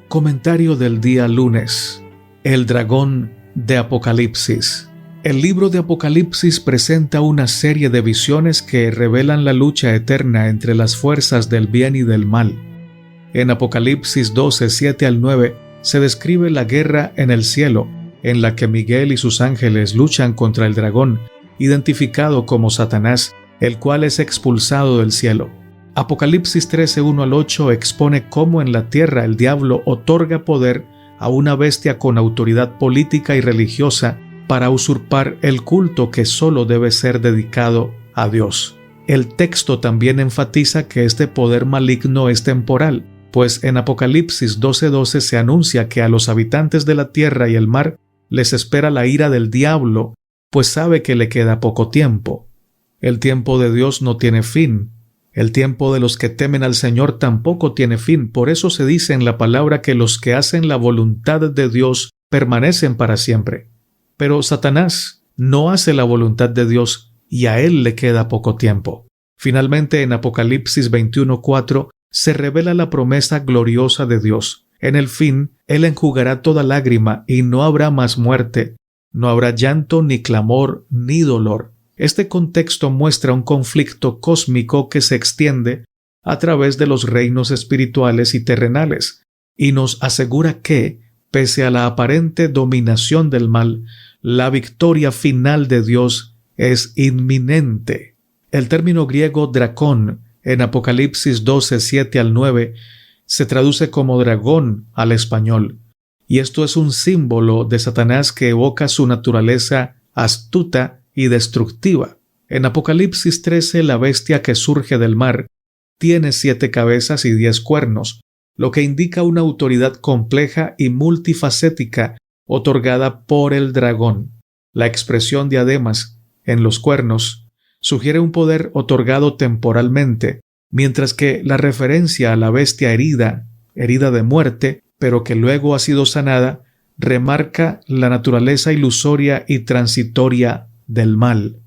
Comentario del día lunes. El dragón de Apocalipsis. El libro de Apocalipsis presenta una serie de visiones que revelan la lucha eterna entre las fuerzas del bien y del mal. En Apocalipsis 12, 7 al 9, se describe la guerra en el cielo, en la que Miguel y sus ángeles luchan contra el dragón, identificado como Satanás, el cual es expulsado del cielo. Apocalipsis 13, 1 al 8 expone cómo en la tierra el diablo otorga poder a una bestia con autoridad política y religiosa para usurpar el culto que solo debe ser dedicado a Dios. El texto también enfatiza que este poder maligno es temporal, pues en Apocalipsis 12:12 se anuncia que a los habitantes de la tierra y el mar les espera la ira del diablo, pues sabe que le queda poco tiempo. El tiempo de Dios no tiene fin. El tiempo de los que temen al Señor tampoco tiene fin. Por eso se dice en la palabra que los que hacen la voluntad de Dios permanecen para siempre. Pero Satanás no hace la voluntad de Dios y a él le queda poco tiempo. Finalmente, en Apocalipsis 21:4 se revela la promesa gloriosa de Dios. En el fin, Él enjugará toda lágrima y no habrá más muerte, no habrá llanto, ni clamor, ni dolor. Este contexto muestra un conflicto cósmico que se extiende a través de los reinos espirituales y terrenales, y nos asegura que, pese a la aparente dominación del mal, la victoria final de Dios es inminente. El término griego dracón en Apocalipsis 12, 7 al 9 se traduce como dragón al español, y esto es un símbolo de Satanás que evoca su naturaleza astuta y destructiva. En Apocalipsis 13, la bestia que surge del mar tiene 7 cabezas y 10 cuernos, lo que indica una autoridad compleja y multifacética otorgada por el dragón. La expresión diademas en los cuernos sugiere un poder otorgado temporalmente, mientras que la referencia a la bestia herida de muerte, pero que luego ha sido sanada, remarca la naturaleza ilusoria y transitoria del mal.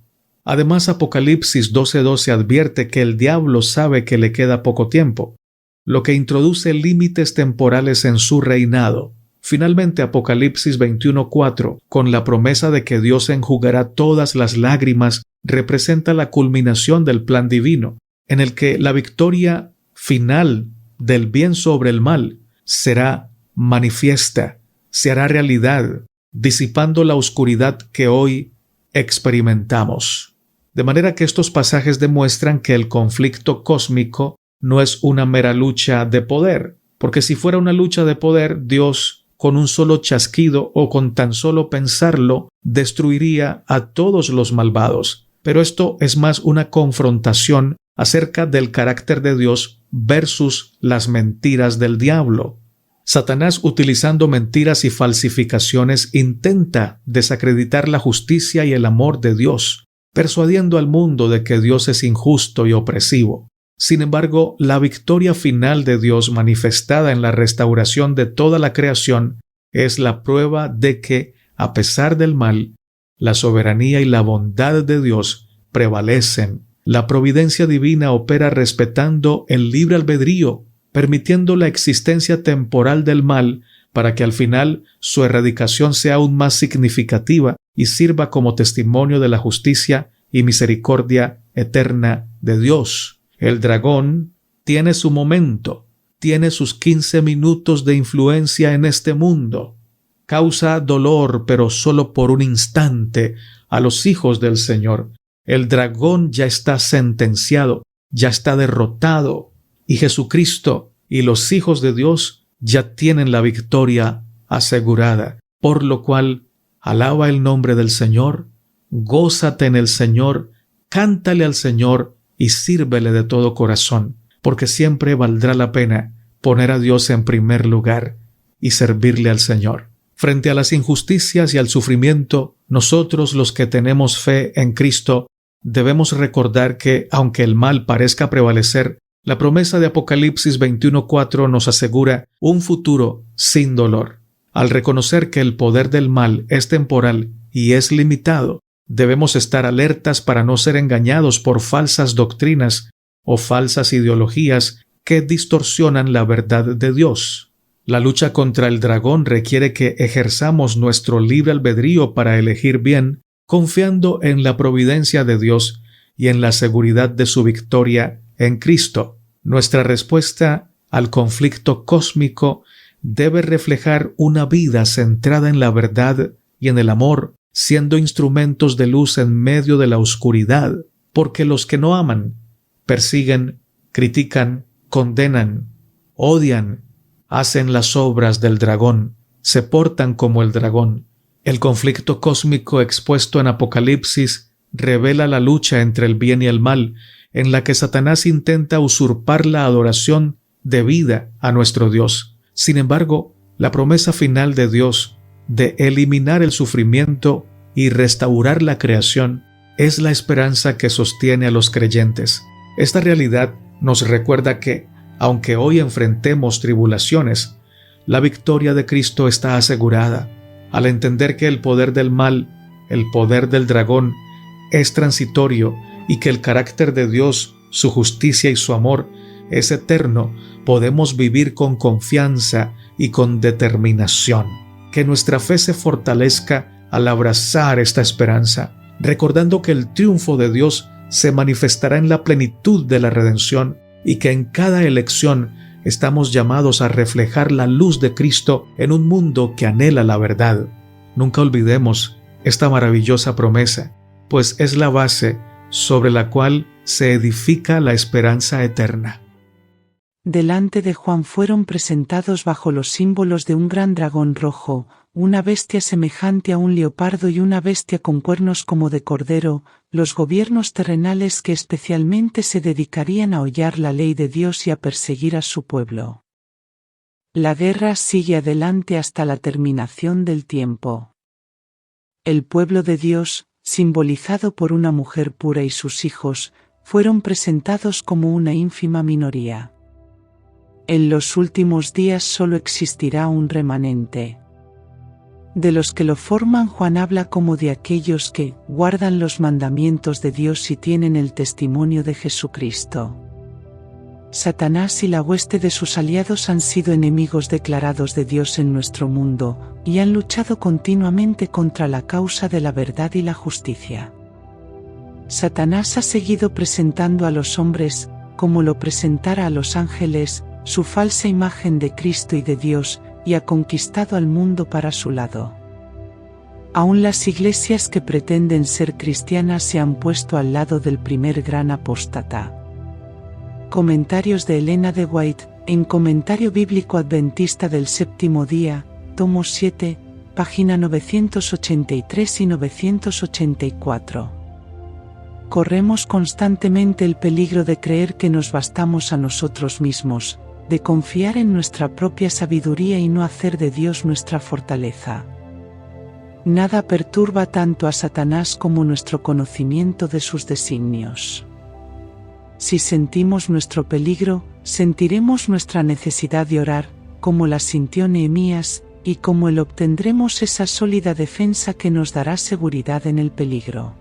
Además, Apocalipsis 12:12 advierte que el diablo sabe que le queda poco tiempo, lo que introduce límites temporales en su reinado. Finalmente, Apocalipsis 21:4, con la promesa de que Dios enjugará todas las lágrimas, representa la culminación del plan divino, en el que la victoria final del bien sobre el mal será manifiesta, se hará realidad, disipando la oscuridad que hoy experimentamos. De manera que estos pasajes demuestran que el conflicto cósmico no es una mera lucha de poder, porque si fuera una lucha de poder, Dios, con un solo chasquido o con tan solo pensarlo, destruiría a todos los malvados. Pero esto es más una confrontación acerca del carácter de Dios versus las mentiras del diablo. Satanás, utilizando mentiras y falsificaciones, intenta desacreditar la justicia y el amor de Dios, persuadiendo al mundo de que Dios es injusto y opresivo. Sin embargo, la victoria final de Dios manifestada en la restauración de toda la creación es la prueba de que, a pesar del mal, la soberanía y la bondad de Dios prevalecen. La providencia divina opera respetando el libre albedrío, permitiendo la existencia temporal del mal para que al final su erradicación sea aún más significativa y sirva como testimonio de la justicia y misericordia eterna de Dios. El dragón tiene su momento, tiene sus 15 minutos de influencia en este mundo. Causa dolor, pero solo por un instante, a los hijos del Señor. El dragón ya está sentenciado, ya está derrotado, y Jesucristo y los hijos de Dios ya tienen la victoria asegurada, por lo cual alaba el nombre del Señor, gózate en el Señor, cántale al Señor y sírvele de todo corazón, porque siempre valdrá la pena poner a Dios en primer lugar y servirle al Señor. Frente a las injusticias y al sufrimiento, nosotros los que tenemos fe en Cristo debemos recordar que, aunque el mal parezca prevalecer, la promesa de Apocalipsis 21:4 nos asegura un futuro sin dolor. Al reconocer que el poder del mal es temporal y es limitado, debemos estar alertas para no ser engañados por falsas doctrinas o falsas ideologías que distorsionan la verdad de Dios. La lucha contra el dragón requiere que ejerzamos nuestro libre albedrío para elegir bien, confiando en la providencia de Dios y en la seguridad de su victoria en Cristo. Nuestra respuesta al conflicto cósmico debe reflejar una vida centrada en la verdad y en el amor, siendo instrumentos de luz en medio de la oscuridad, porque los que no aman persiguen, critican, condenan, odian, hacen las obras del dragón, se portan como el dragón. El conflicto cósmico expuesto en Apocalipsis revela la lucha entre el bien y el mal, en la que Satanás intenta usurpar la adoración debida a nuestro Dios. Sin embargo, la promesa final de Dios de eliminar el sufrimiento y restaurar la creación es la esperanza que sostiene a los creyentes. Esta realidad nos recuerda que, aunque hoy enfrentemos tribulaciones, la victoria de Cristo está asegurada. Al entender que el poder del mal, el poder del dragón, es transitorio y que el carácter de Dios, su justicia y su amor es eterno, podemos vivir con confianza y con determinación. Que nuestra fe se fortalezca al abrazar esta esperanza, recordando que el triunfo de Dios se manifestará en la plenitud de la redención y que en cada elección estamos llamados a reflejar la luz de Cristo en un mundo que anhela la verdad. Nunca olvidemos esta maravillosa promesa, pues es la base sobre la cual se edifica la esperanza eterna. Delante de Juan fueron presentados bajo los símbolos de un gran dragón rojo, una bestia semejante a un leopardo y una bestia con cuernos como de cordero, los gobiernos terrenales que especialmente se dedicarían a hollar la ley de Dios y a perseguir a su pueblo. La guerra sigue adelante hasta la terminación del tiempo. El pueblo de Dios, simbolizado por una mujer pura y sus hijos, fueron presentados como una ínfima minoría. En los últimos días solo existirá un remanente. De los que lo forman, Juan habla como de aquellos que guardan los mandamientos de Dios y tienen el testimonio de Jesucristo. Satanás y la hueste de sus aliados han sido enemigos declarados de Dios en nuestro mundo y han luchado continuamente contra la causa de la verdad y la justicia. Satanás ha seguido presentando a los hombres, como lo presentara a los ángeles, su falsa imagen de Cristo y de Dios, y ha conquistado al mundo para su lado. Aún las iglesias que pretenden ser cristianas se han puesto al lado del primer gran apóstata. Comentarios de Elena de White, en Comentario Bíblico Adventista del Séptimo Día, tomo 7, página 983 y 984. Corremos constantemente el peligro de creer que nos bastamos a nosotros mismos, de confiar en nuestra propia sabiduría y no hacer de Dios nuestra fortaleza. Nada perturba tanto a Satanás como nuestro conocimiento de sus designios. Si sentimos nuestro peligro, sentiremos nuestra necesidad de orar, como la sintió Nehemías, y como él obtendremos esa sólida defensa que nos dará seguridad en el peligro.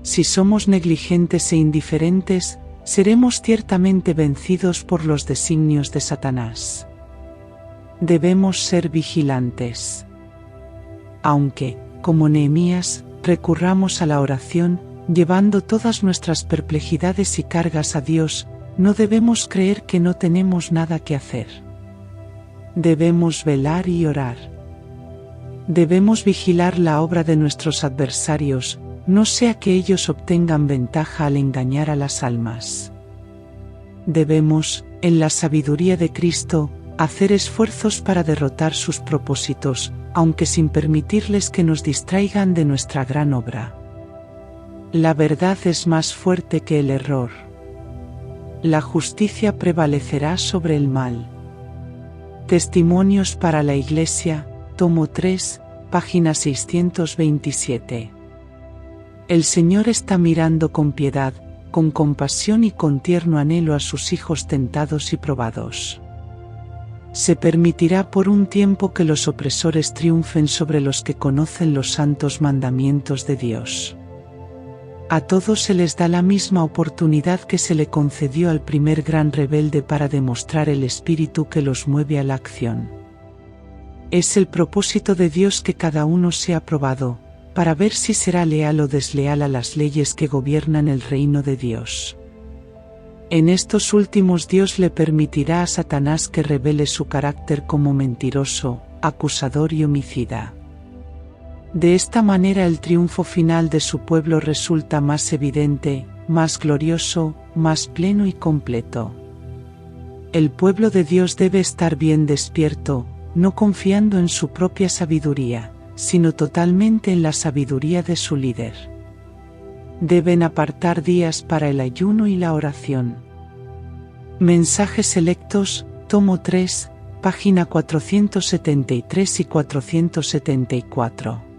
Si somos negligentes e indiferentes, seremos ciertamente vencidos por los designios de Satanás. Debemos ser vigilantes. Aunque, como Nehemías, recurramos a la oración, llevando todas nuestras perplejidades y cargas a Dios, no debemos creer que no tenemos nada que hacer. Debemos velar y orar. Debemos vigilar la obra de nuestros adversarios, no sea que ellos obtengan ventaja al engañar a las almas. Debemos, en la sabiduría de Cristo, hacer esfuerzos para derrotar sus propósitos, aunque sin permitirles que nos distraigan de nuestra gran obra. La verdad es más fuerte que el error. La justicia prevalecerá sobre el mal. Testimonios para la Iglesia, tomo 3, página 627. El Señor está mirando con piedad, con compasión y con tierno anhelo a sus hijos tentados y probados. Se permitirá por un tiempo que los opresores triunfen sobre los que conocen los santos mandamientos de Dios. A todos se les da la misma oportunidad que se le concedió al primer gran rebelde para demostrar el espíritu que los mueve a la acción. Es el propósito de Dios que cada uno sea probado, para ver si será leal o desleal a las leyes que gobiernan el reino de Dios. En estos últimos Dios le permitirá a Satanás que revele su carácter como mentiroso, acusador y homicida. De esta manera el triunfo final de su pueblo resulta más evidente, más glorioso, más pleno y completo. El pueblo de Dios debe estar bien despierto, no confiando en su propia sabiduría, sino totalmente en la sabiduría de su líder. Deben apartar días para el ayuno y la oración. Mensajes selectos, tomo 3, página 473 y 474.